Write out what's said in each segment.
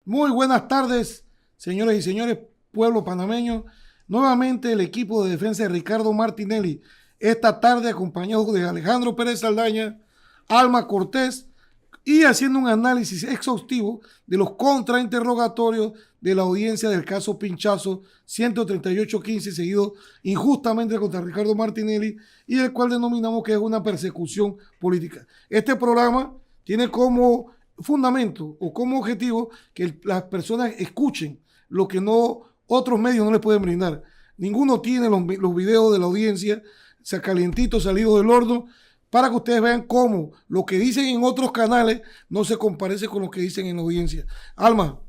Muy buenas tardes, señores y señores, pueblo panameño. Nuevamente el equipo de defensa de Ricardo Martinelli, esta tarde acompañado de Alejandro Pérez Saldaña, Alma Cortés, y haciendo un análisis exhaustivo de los contrainterrogatorios de la audiencia del caso Pinchazo 13815, seguido injustamente contra Ricardo Martinelli, y el cual denominamos que es una persecución política. Este programa tiene como fundamento o como objetivo que las personas escuchen lo que otros medios no les pueden brindar. Ninguno tiene los videos de la audiencia calientitos, salidos del horno, para que ustedes vean cómo lo que dicen en otros canales no se comparece con lo que dicen en la audiencia. Alma.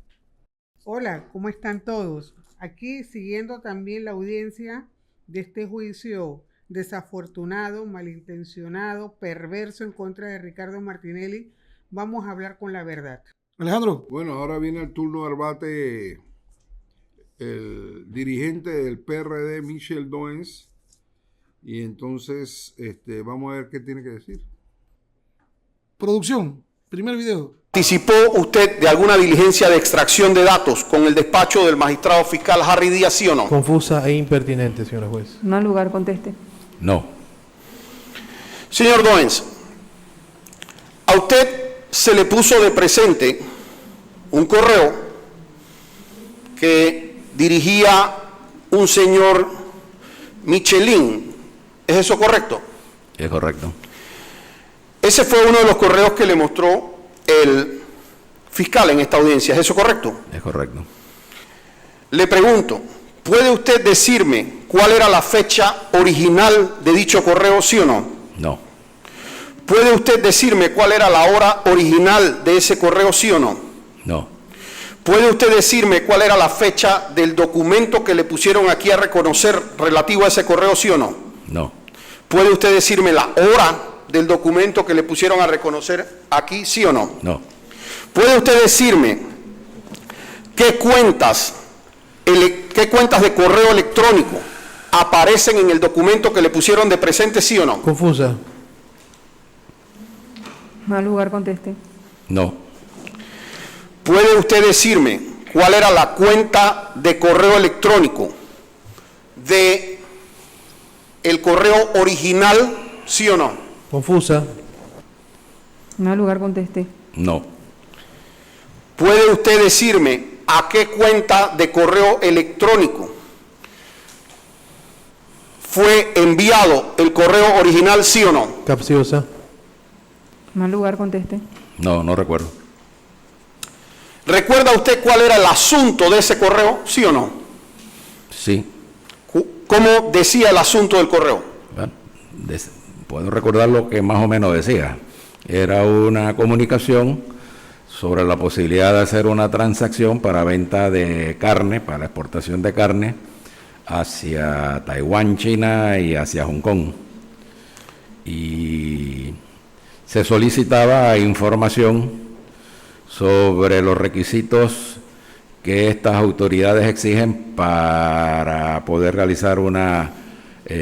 Hola, ¿cómo están todos? Aquí siguiendo también la audiencia de este juicio desafortunado, malintencionado, perverso en contra de Ricardo Martinelli. Vamos a hablar con la verdad. Alejandro. Bueno, ahora viene el turno de debate el dirigente del PRD, Michel Doens, y entonces vamos a ver qué tiene que decir. Producción, primer video. ¿Participó usted de alguna diligencia de extracción de datos con el despacho del magistrado fiscal Harry Díaz, sí o no? Confusa e impertinente, señora juez. No al lugar, conteste. No. Señor Doens, a usted se le puso de presente un correo que dirigía un señor Michelin. ¿Es eso correcto? Es correcto. Ese fue uno de los correos que le mostró el fiscal en esta audiencia. ¿Es eso correcto? Es correcto. Le pregunto, ¿puede usted decirme cuál era la fecha original de dicho correo, sí o no? No. ¿Puede usted decirme cuál era la hora original de ese correo, sí o no? No. ¿Puede usted decirme cuál era la fecha del documento que le pusieron aquí a reconocer relativo a ese correo, sí o no? No. ¿Puede usted decirme la hora del documento que le pusieron a reconocer aquí, sí o no? No. ¿Puede usted decirme qué cuentas de correo electrónico aparecen en el documento que le pusieron de presente, sí o no? Confusa. No al lugar, conteste. No. ¿Puede usted decirme cuál era la cuenta de correo electrónico de el correo original, sí o no? Confusa. No al lugar, conteste. No. ¿Puede usted decirme a qué cuenta de correo electrónico fue enviado el correo original, sí o no? Capciosa. No al lugar, conteste. No, no recuerdo. ¿Recuerda usted cuál era el asunto de ese correo, sí o no? Sí. ¿Cómo decía el asunto del correo? Bueno, puedo recordar lo que más o menos decía. Era una comunicación sobre la posibilidad de hacer una transacción para venta de carne, para exportación de carne hacia Taiwán, China y hacia Hong Kong. Y se solicitaba información sobre los requisitos que estas autoridades exigen para poder realizar una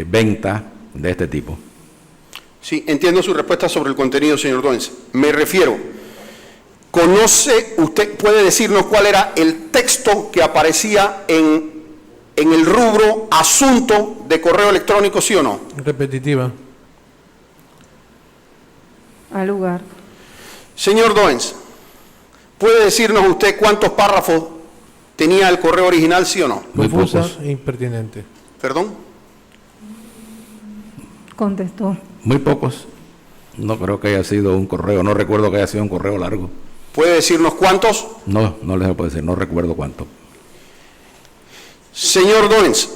venta de este tipo. Sí, entiendo su respuesta sobre el contenido, señor Doens. Me refiero, puede decirnos cuál era el texto que aparecía en el rubro asunto de correo electrónico, sí o no? Repetitiva. Al lugar. Señor Doens, ¿puede decirnos usted cuántos párrafos tenía el correo original, sí o no? Muy Confusa pocos. e impertinente. ¿Perdón? Contestó. Muy pocos. No creo que haya sido un correo, no recuerdo que haya sido un correo largo. ¿Puede decirnos cuántos? No, no les puedo decir, no recuerdo cuánto. Señor Doens,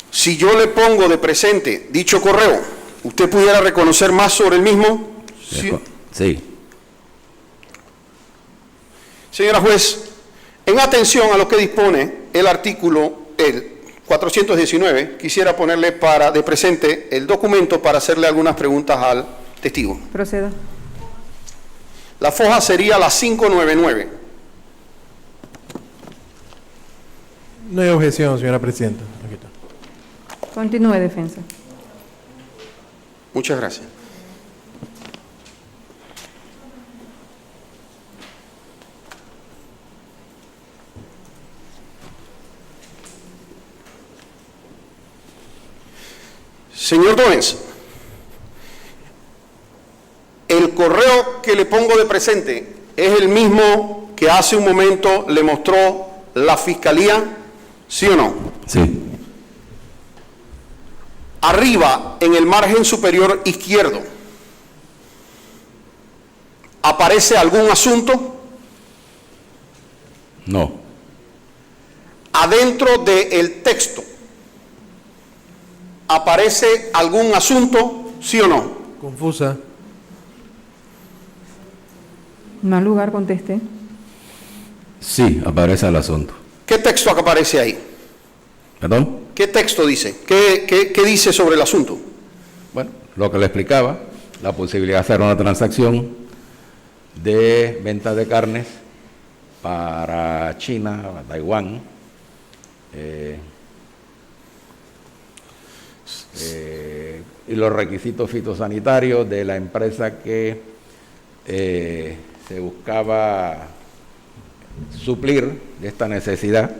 si yo le pongo de presente dicho correo, ¿usted pudiera reconocer más sobre el mismo? Sí. Sí. Señora juez, en atención a lo que dispone el artículo 419, quisiera ponerle de presente el documento para hacerle algunas preguntas al testigo. Proceda. La foja sería la 599. No hay objeción, señora presidenta. Aquí está. Continúe, defensa. Muchas gracias. Señor Doens, el correo que le pongo de presente es el mismo que hace un momento le mostró la Fiscalía, ¿sí o no? Sí. Arriba, en el margen superior izquierdo, ¿aparece algún asunto? No. Adentro del texto, ¿aparece algún asunto, sí o no? Confusa. Mal lugar, conteste. Sí, aparece el asunto. ¿Qué texto aparece ahí? ¿Perdón? ¿Qué texto dice? ¿Qué dice sobre el asunto? Bueno, lo que le explicaba, la posibilidad de hacer una transacción de venta de carnes para China, Taiwán, y los requisitos fitosanitarios de la empresa que se buscaba suplir de esta necesidad.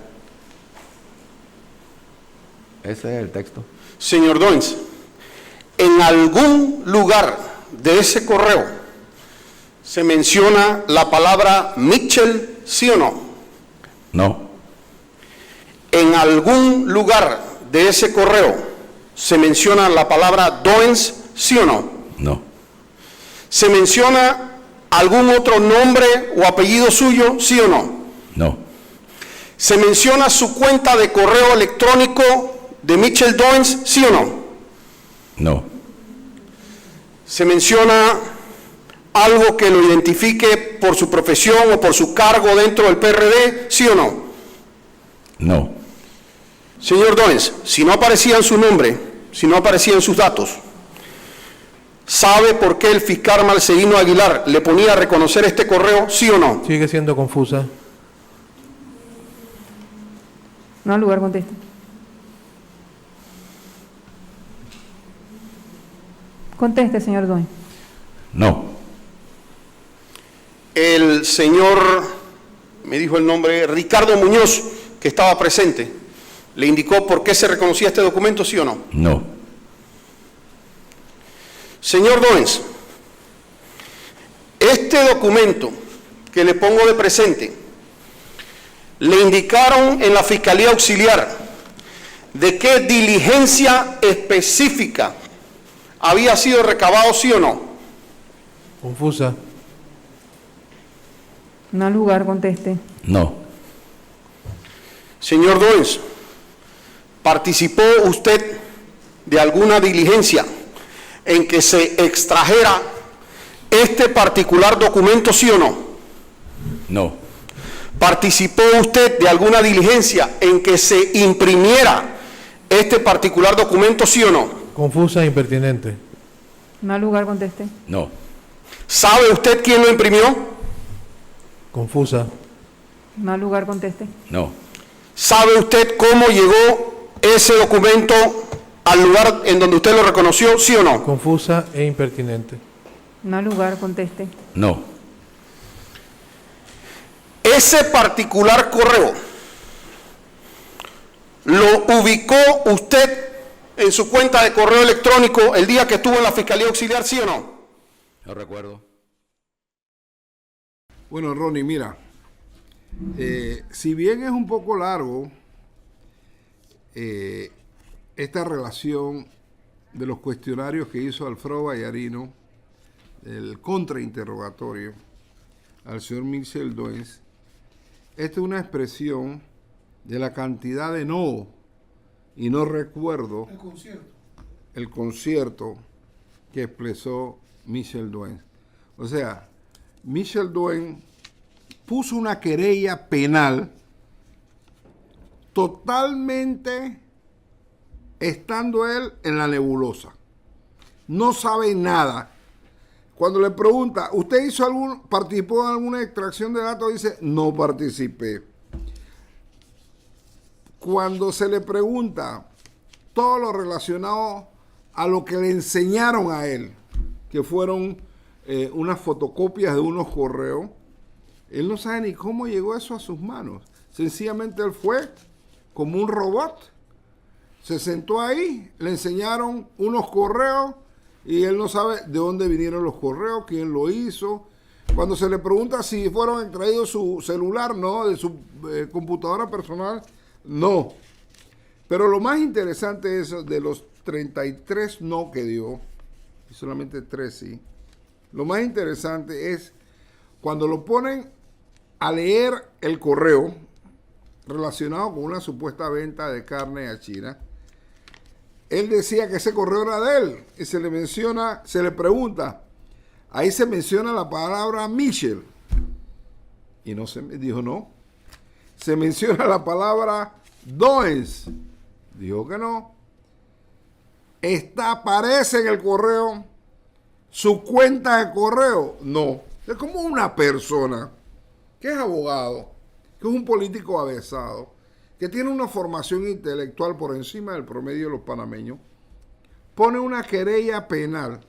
Ese es el texto. Señor Doens, en algún lugar de ese correo se menciona la palabra Mitchell, ¿sí o no? No, En algún lugar de ese correo se menciona la palabra Doens, ¿sí o no? no, ¿Se menciona algún otro nombre o apellido suyo, sí o no? no, ¿Se menciona su cuenta de correo electrónico de Mitchell Doens, sí o no? no, ¿Se menciona algo que lo identifique por su profesión o por su cargo dentro del PRD, sí o no? no, Señor Doens, si no aparecía en su nombre, si no aparecían sus datos, ¿sabe por qué el fiscal Marcelino Aguilar le ponía a reconocer este correo, sí o no? Sigue siendo confusa. Mal lugar, conteste. Conteste, señor Doens. no, El señor, me dijo el nombre, Ricardo Muñoz, que estaba presente, ¿le indicó por qué se reconocía este documento, sí o no? no, Señor Doens, este documento que le pongo de presente, le indicaron en la Fiscalía Auxiliar de qué diligencia específica había sido recabado, sí o no. Confusa. Mal lugar, conteste. no, Señor Doens, ¿participó usted de alguna diligencia en que se extrajera este particular documento, sí o no? no, ¿Participó usted de alguna diligencia en que se imprimiera este particular documento, sí o no? Confusa e impertinente. Mal lugar, conteste. no, ¿Sabe usted quién lo imprimió? Confusa. Mal lugar, conteste. no, ¿Sabe usted cómo llegó ese documento al lugar en donde usted lo reconoció, sí o no? Confusa e impertinente. Mal lugar, conteste. no, Ese particular correo lo ubicó usted en su cuenta de correo electrónico el día que estuvo en la Fiscalía Auxiliar, ¿sí o no? no recuerdo. Bueno, Ronnie, mira, si bien es un poco largo esta relación de los cuestionarios que hizo Alfredo Vallarino, el contrainterrogatorio al señor Mitchell Doens, esta es una expresión de la cantidad de no, y no recuerdo el concierto que expresó Mitchell Doens. O sea, Mitchell Doens puso una querella penal totalmente estando él en la nebulosa. No sabe nada. Cuando le pregunta, ¿usted participó en alguna extracción de datos? Dice, no participé. Cuando se le pregunta todo lo relacionado a lo que le enseñaron a él, que fueron unas fotocopias de unos correos, él no sabe ni cómo llegó eso a sus manos. Sencillamente él fue como un robot, Se sentó ahí, le enseñaron unos correos y él no sabe de dónde vinieron los correos, quién lo hizo. Cuando se le pregunta si fueron extraídos su celular, no, de su computadora personal, no. Pero lo más interesante es de los 33 no que dio, y solamente 3 sí. Lo más interesante es cuando lo ponen a leer el correo relacionado con una supuesta venta de carne a China. Él decía que ese correo era de él y se le menciona, se le pregunta, ahí se menciona la palabra Michel y no se dijo no. Se menciona la palabra Doens, dijo que no. Aparece en el correo su cuenta de correo, no. Es como una persona que es abogado, que es un político avesado, que tiene una formación intelectual por encima del promedio de los panameños, pone una querella penal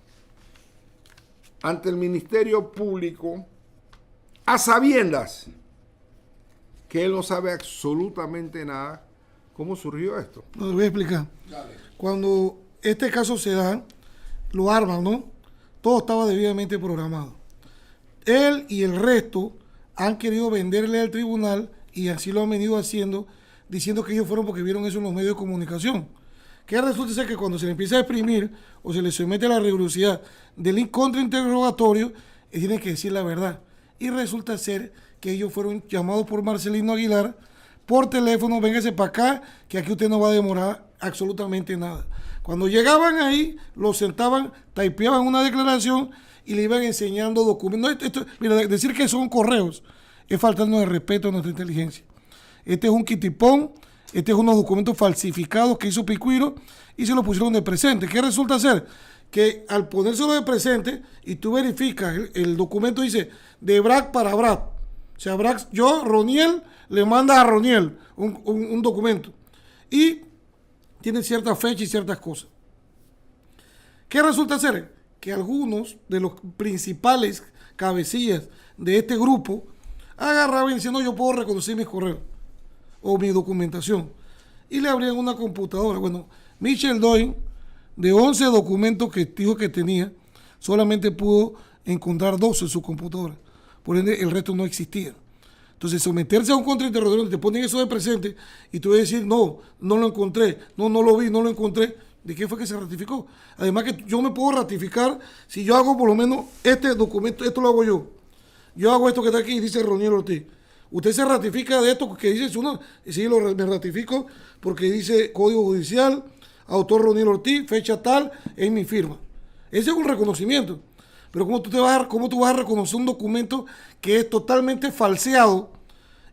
ante el Ministerio Público a sabiendas que él no sabe absolutamente nada. ¿Cómo surgió esto? No, le voy a explicar. Dale. Cuando este caso se da, lo arman, ¿no? Todo estaba debidamente programado. Él y el resto han querido venderle al tribunal y así lo han venido haciendo, diciendo que ellos fueron porque vieron eso en los medios de comunicación. Que resulta ser que cuando se le empieza a exprimir o se le somete a la rigurosidad del contrainterrogatorio, tienen que decir la verdad. Y resulta ser que ellos fueron llamados por Marcelino Aguilar por teléfono, véngase para acá, que aquí usted no va a demorar absolutamente nada. Cuando llegaban ahí, los sentaban, typeaban una declaración y le iban enseñando documentos. Mira, decir que son correos es faltarnos de respeto a nuestra inteligencia. Este es un quitipón, este es unos documentos falsificados que hizo Picuiro y se lo pusieron de presente. ¿Qué resulta ser? Que al ponérselo de presente y tú verificas, el documento dice de Brad para Brad. O sea, Roniel, le manda a Roniel un documento. Y tiene ciertas fechas y ciertas cosas. ¿Qué resulta ser? Que algunos de los principales cabecillas de este grupo agarraban diciendo yo puedo reconocer mis correos o mi documentación. Y le abrían una computadora. Bueno, Michel Doyen, de 11 documentos que dijo que tenía, solamente pudo encontrar 12 en su computadora. Por ende, el resto no existía. Entonces, someterse a un contrainterrogatorio donde te ponen eso de presente y tú vas a decir, no lo encontré, no lo vi, no lo encontré. ¿De qué fue que se ratificó? Además que yo me puedo ratificar si yo hago por lo menos este documento, esto lo hago yo. Yo hago esto que está aquí y dice Roniel Ortiz. Usted se ratifica de esto que dice uno, y sí, me ratifico porque dice Código Judicial, autor Roniel Ortiz, fecha tal, es mi firma. Ese es un reconocimiento. Pero ¿cómo tú vas a reconocer un documento que es totalmente falseado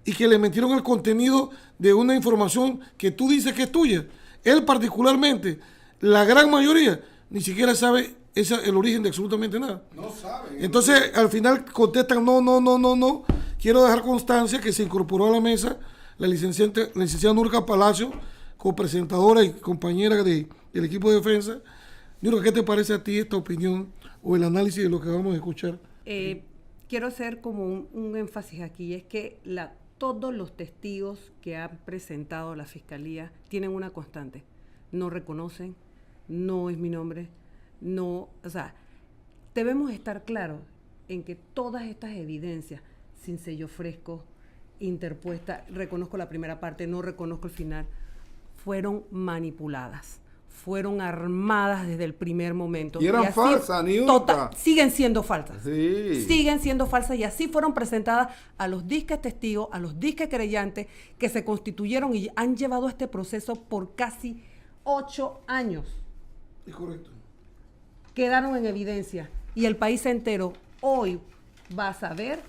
y que le metieron el contenido de una información que tú dices que es tuya? Él particularmente, la gran mayoría, ni siquiera sabe el origen de absolutamente nada. No sabe. Entonces, al final contestan, no. Quiero dejar constancia que se incorporó a la mesa la licenciada Nurka Palacio, copresentadora y compañera del equipo de defensa. Nurka, ¿qué te parece a ti esta opinión o el análisis de lo que vamos a escuchar? Quiero hacer como un énfasis aquí, es que todos los testigos que han presentado la Fiscalía tienen una constante. No reconocen, no es mi nombre, no, o sea, debemos estar claros en que todas estas evidencias, sin sello fresco, interpuesta, reconozco la primera parte, no reconozco el final, fueron manipuladas, fueron armadas desde el primer momento. Y eran falsas, ni una. Siguen siendo falsas. Sí. Siguen siendo falsas y así fueron presentadas a los disques testigos, a los disques creyentes que se constituyeron y han llevado este proceso por casi 8 años. Es correcto. Quedaron en evidencia y el país entero hoy va a saber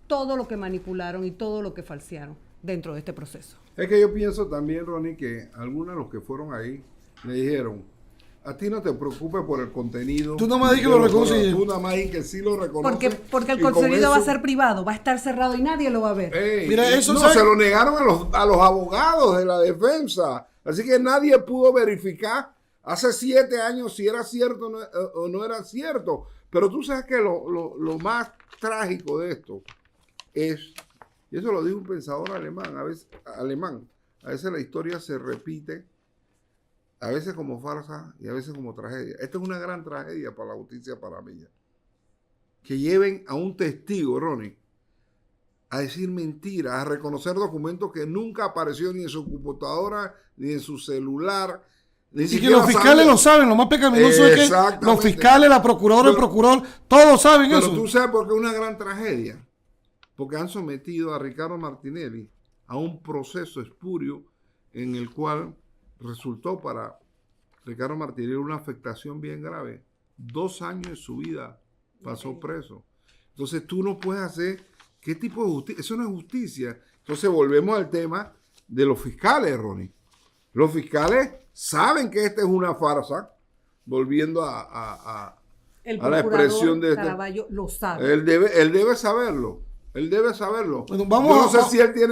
todo lo que manipularon y todo lo que falsearon dentro de este proceso. Es que yo pienso también, Ronnie, que algunos de los que fueron ahí le dijeron, a ti no te preocupes por el contenido. Tú nada más di que lo reconoces. Tú nada más di que sí lo reconoces. Porque el contenido va a ser privado, va a estar cerrado y nadie lo va a ver. Mira, eso no, se lo negaron a los abogados de la defensa. Así que nadie pudo verificar hace 7 años si era cierto o no era cierto. Pero tú sabes que lo más trágico de esto es, y eso lo dijo un pensador alemán, a veces la historia se repite a veces como farsa y a veces como tragedia. Esta es una gran tragedia para la justicia panameña. Que lleven a un testigo, Ronnie, a decir mentiras, a reconocer documentos que nunca apareció ni en su computadora, ni en su celular. Y que los fiscales lo saben, lo más pecaminoso es que los fiscales, la procuradora, el procurador, todos saben eso. Pero tú sabes por qué es una gran tragedia. Porque han sometido a Ricardo Martinelli a un proceso espurio en el cual resultó para Ricardo Martinelli una afectación bien grave. 2 años de su vida pasó preso. Entonces tú no puedes hacer... ¿Qué tipo de justicia? Eso no es justicia. Entonces volvemos al tema de los fiscales, Ronnie. Los fiscales saben que esta es una farsa, volviendo a la expresión de Caraballo lo sabe. Él debe saberlo. Él debe saberlo. Bueno,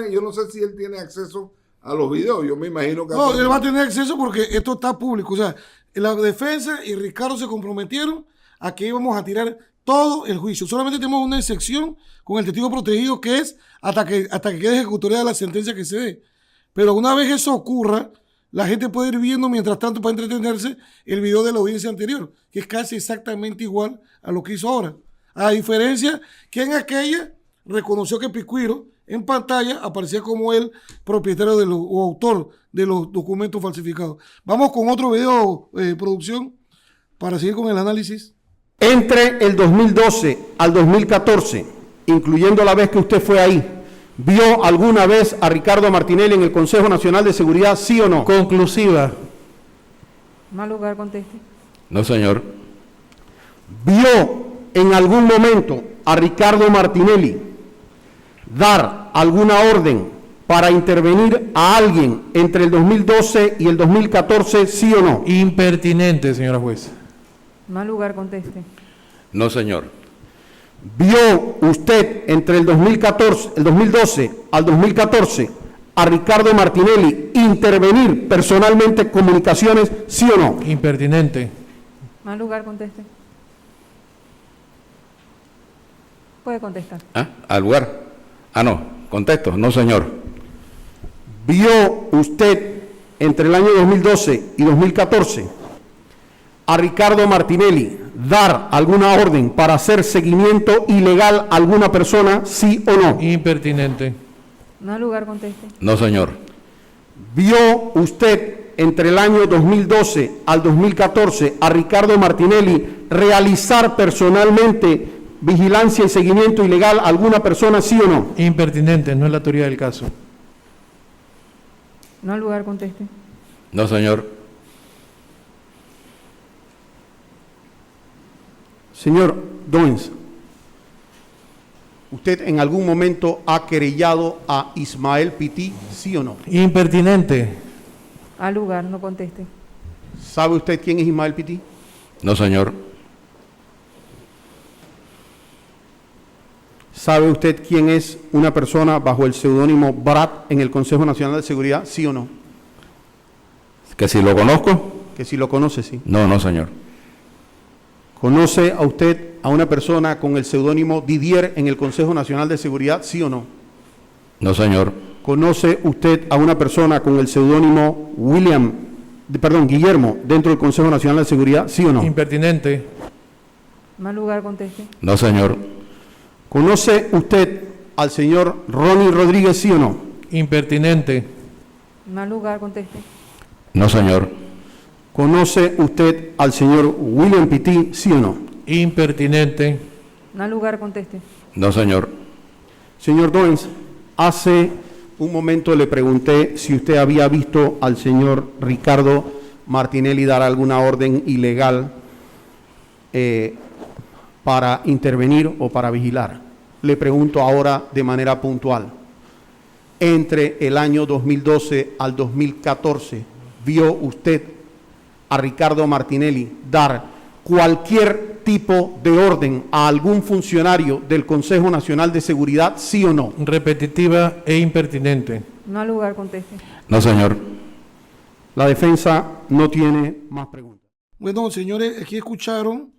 yo no sé si él tiene acceso a los videos. Yo me imagino que... No, él va a tener acceso porque esto está público. O sea, la defensa y Ricardo se comprometieron a que íbamos a tirar todo el juicio. Solamente tenemos una excepción con el testigo protegido, que es hasta que quede ejecutoria la sentencia que se dé. Pero una vez eso ocurra, la gente puede ir viendo, mientras tanto, para entretenerse, el video de la audiencia anterior, que es casi exactamente igual a lo que hizo ahora. A diferencia que en aquella reconoció que Picuiro en pantalla aparecía como el propietario o autor de los documentos falsificados. Vamos con otro video, producción, para seguir con el análisis. Entre el 2012 al 2014, incluyendo la vez que usted fue ahí, ¿vio alguna vez a Ricardo Martinelli en el Consejo Nacional de Seguridad, sí o no? Conclusiva. Mal lugar, conteste. No, señor. ¿Vio en algún momento a Ricardo Martinelli dar alguna orden para intervenir a alguien entre el 2012 y el 2014, sí o no? Impertinente, señora juez. Mal lugar, conteste. No, señor. ¿Vio usted entre el 2012 al 2014 a Ricardo Martinelli intervenir personalmente en comunicaciones, sí o no? Impertinente. Mal lugar, conteste. Puede contestar. ¿Ah? ¿Al lugar? Ah, no. Contesto. No, señor. ¿Vio usted entre el año 2012 y 2014 a Ricardo Martinelli dar alguna orden para hacer seguimiento ilegal a alguna persona, sí o no? Impertinente. Mal lugar, conteste. No, señor. ¿Vio usted entre el año 2012 al 2014 a Ricardo Martinelli realizar personalmente vigilancia y seguimiento ilegal a alguna persona, sí o no? Impertinente, no es la autoridad del caso. Mal lugar, conteste. No, señor. Señor Doens, ¿usted en algún momento ha querellado a Ismael Pití, sí o no? Impertinente. Al lugar, no conteste. ¿Sabe usted quién es Ismael Pití? No, señor. ¿Sabe usted quién es una persona bajo el seudónimo Brat en el Consejo Nacional de Seguridad, sí o no? ¿Que si lo conozco? Que si lo conoce, sí. No, no, señor. ¿Conoce a usted a una persona con el seudónimo Didier en el Consejo Nacional de Seguridad, sí o no? No, señor. ¿Conoce usted a una persona con el seudónimo Guillermo dentro del Consejo Nacional de Seguridad, sí o no? Impertinente. Mal lugar, conteste. No, señor. ¿Conoce usted al señor Ronnie Rodríguez, sí o no? Impertinente. Mal lugar, conteste. No, señor. ¿Conoce usted al señor William Pití, sí o no? Impertinente. Mal lugar, conteste. No, señor. Señor Doens, hace un momento le pregunté si usted había visto al señor Ricardo Martinelli dar alguna orden ilegal para intervenir o para vigilar. Le pregunto ahora de manera puntual. Entre el año 2012 al 2014, ¿vio usted a Ricardo Martinelli dar cualquier tipo de orden a algún funcionario del Consejo Nacional de Seguridad, sí o no? Repetitiva e impertinente. Mal lugar, conteste. No, señor. La defensa no tiene más preguntas. Bueno, señores, aquí escucharon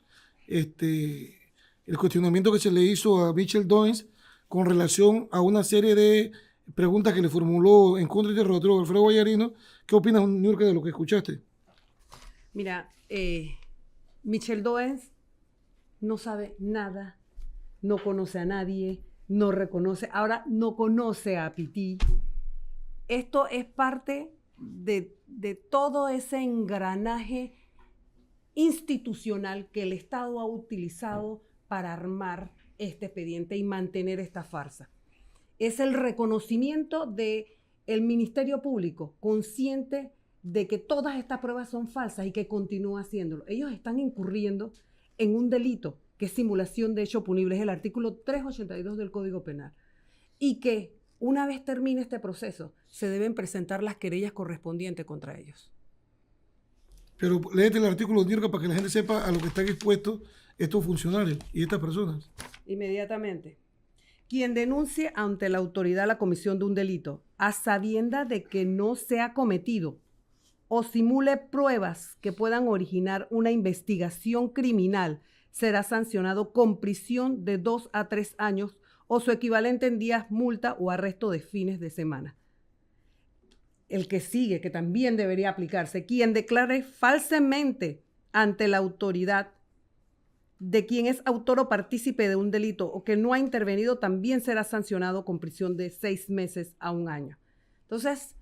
el cuestionamiento que se le hizo a Michel Doens con relación a una serie de preguntas que le formuló en contra del interrogatorio Alfredo Vallarino. ¿Qué opinas, Niurka, de lo que escuchaste? Mira, Michel Doens no sabe nada, no conoce a nadie, no reconoce, ahora no conoce a Pití. Esto es parte de todo ese engranaje institucional que el Estado ha utilizado para armar este expediente y mantener esta farsa. Es el reconocimiento del Ministerio Público, consciente de que todas estas pruebas son falsas y que continúa haciéndolo. Ellos están incurriendo en un delito que es simulación de hecho punible, es el artículo 382 del Código Penal, y que una vez termine este proceso, se deben presentar las querellas correspondientes contra ellos. Pero léete el artículo, Nirka, para que la gente sepa a lo que están expuestos estos funcionarios y estas personas. Inmediatamente. Quien denuncie ante la autoridad la comisión de un delito, a sabienda de que no se ha cometido o simule pruebas que puedan originar una investigación criminal, será sancionado con prisión de 2 a 3 años o su equivalente en días, multa o arresto de fines de semana. El que sigue, que también debería aplicarse, quien declare falsamente ante la autoridad de quien es autor o partícipe de un delito o que no ha intervenido, también será sancionado con prisión de 6 meses a 1 año. Entonces,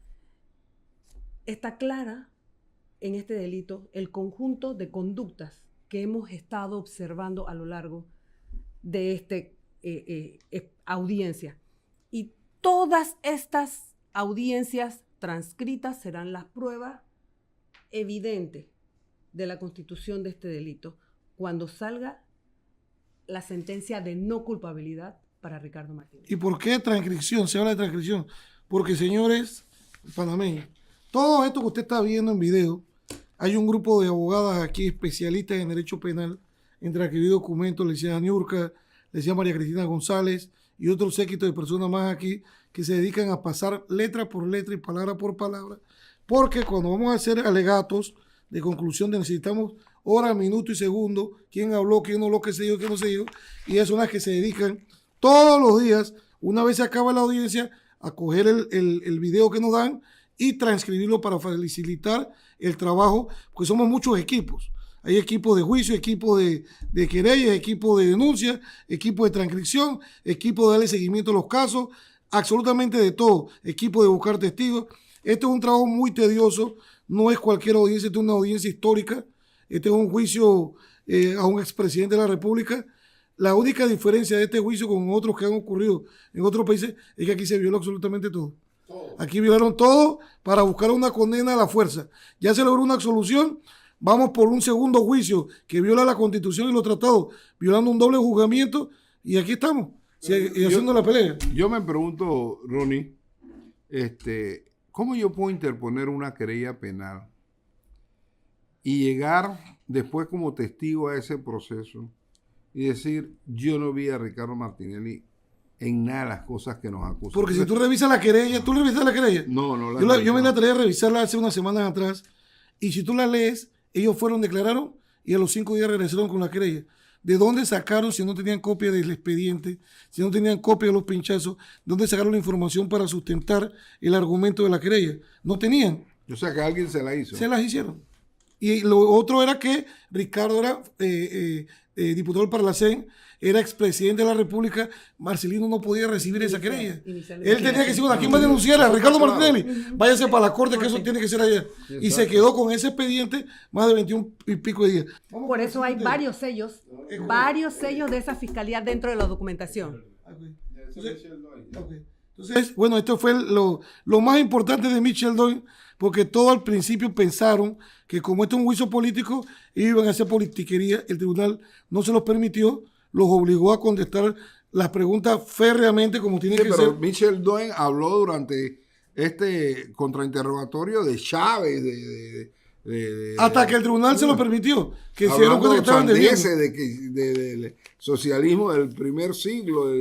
está clara en este delito el conjunto de conductas que hemos estado observando a lo largo de esta audiencia. Y todas estas audiencias transcritas serán las pruebas evidentes de la constitución de este delito cuando salga la sentencia de no culpabilidad para Ricardo Martínez. ¿Y por qué transcripción? Se habla de transcripción. Porque, señores panameños, todo esto que usted está viendo en video, hay un grupo de abogadas aquí especialistas en derecho penal, en transcribir documentos, le decía Niurka, le decía María Cristina González y otro séquito de personas más aquí que se dedican a pasar letra por letra y palabra por palabra, porque cuando vamos a hacer alegatos de conclusión necesitamos hora, minuto y segundo, quién habló, quién no habló, qué se dijo, qué no se dijo, y es una que se dedican todos los días, una vez se acaba la audiencia, a coger el video que nos dan y transcribirlo para facilitar el trabajo, porque somos muchos equipos. Hay equipos de juicio, equipos de querellas, equipos de denuncia, equipos de transcripción, equipos de darle seguimiento a los casos, absolutamente de todo, equipo de buscar testigos. Este es un trabajo muy tedioso, no es cualquier audiencia, este es una audiencia histórica, este es un juicio a un expresidente de la República. La única diferencia de este juicio con otros que han ocurrido en otros países es que aquí se violó absolutamente todo. Aquí violaron todo para buscar una condena a la fuerza. Ya se logró una absolución, vamos por un segundo juicio que viola la Constitución y los tratados, violando un doble juzgamiento, y aquí estamos, y haciendo la pelea. Yo me pregunto, Ronnie, ¿cómo yo puedo interponer una querella penal y llegar después como testigo a ese proceso y decir, yo no vi a Ricardo Martinelli en nada de las cosas que nos acusan? Porque si tú revisas la querella, ¿tú revisas la querella? No, no yo me la traía a revisarla hace unas semanas atrás, y si tú la lees, ellos fueron, declararon, y a los 5 días regresaron con la querella. ¿De dónde sacaron si no tenían copia del expediente, si no tenían copia de los pinchazos? ¿De dónde sacaron la información para sustentar el argumento de la querella? No tenían. O sea, que alguien se la hizo. Se las hicieron. Y lo otro era que Ricardo era diputado del Parlacén, era expresidente de la República, Marcelino no podía recibir esa querella. Él tenía que decir, bueno, ¿a quién va a denunciar? A Ricardo Martinelli. Váyase para la corte, que eso tiene que ser allá. Y se quedó con ese expediente más de 21 y pico de días. Por eso hay varios sellos de esa fiscalía dentro de la documentación. Entonces, bueno, esto fue lo más importante de Michel Doens, porque todos al principio pensaron que como esto es un juicio político, iban a hacer politiquería. El tribunal no se los permitió, los obligó a contestar las preguntas férreamente como tiene que pero ser. Michel Doens habló durante este contrainterrogatorio de Chávez, hasta que el tribunal se lo permitió, que se dieron cuenta que estaban debiendo. Del socialismo del primer siglo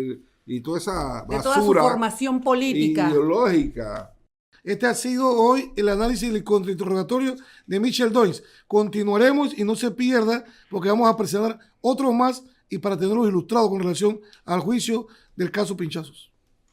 y toda esa basura de toda su formación política ideológica. Este ha sido hoy el análisis del contrainterrogatorio de Michel Doens. Continuaremos y no se pierda, porque vamos a presentar otros más y para tenerlos ilustrados con relación al juicio del caso Pinchazos.